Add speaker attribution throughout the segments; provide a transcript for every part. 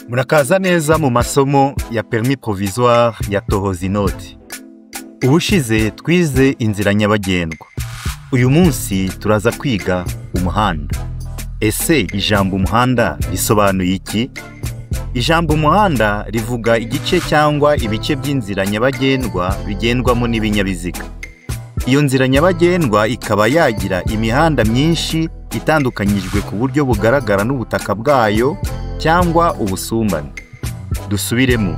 Speaker 1: Murakaza neza mu masomo ya permis provisoire ya tohoza inoti. Ubushize twize inzira nyabagendwa. Uyu munsi turaza kwiga umuhanda. Ese ijambo umuhanda risobanuye iki? Ijambo umuhanda rivuga igice cyangwa ibice by'inzira nyabagendwa bigendwamo n'ibinyabiziga. Iyo nzira nyabagendwa ikaba yagira imihanda myinshi itandukanyijwe ku buryo bugaragara n'ubutaka bwayo cyangwa ubusumbane. Dusubiremo.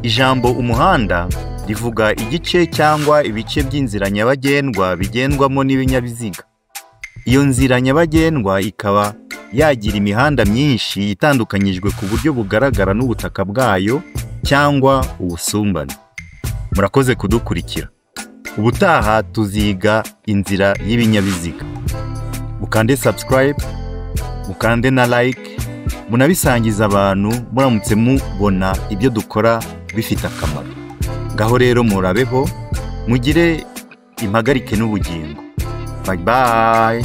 Speaker 1: Ijambo umuhanda rivuga igice cyangwa ibice by'inzira nyabagendwa bigendwamo n'ibinyabiziga. Iyo nzira nyabagendwa ikaba yagira imihanda myinshi itandukanyijwe ku buryo bugaragara n'ubutaka bwayo cyangwa ubusumbane. Murakoze kudukurikira. Ubutaha tuziga inzira y'ibinyabiziga. Mukande subscribe, mukande na like, munabisangiza abantu muramutse mubona ibyo dukora bifite akamaro. Ngaho rero murabeho, mugire impagarike n'ubugingo. Bye bye.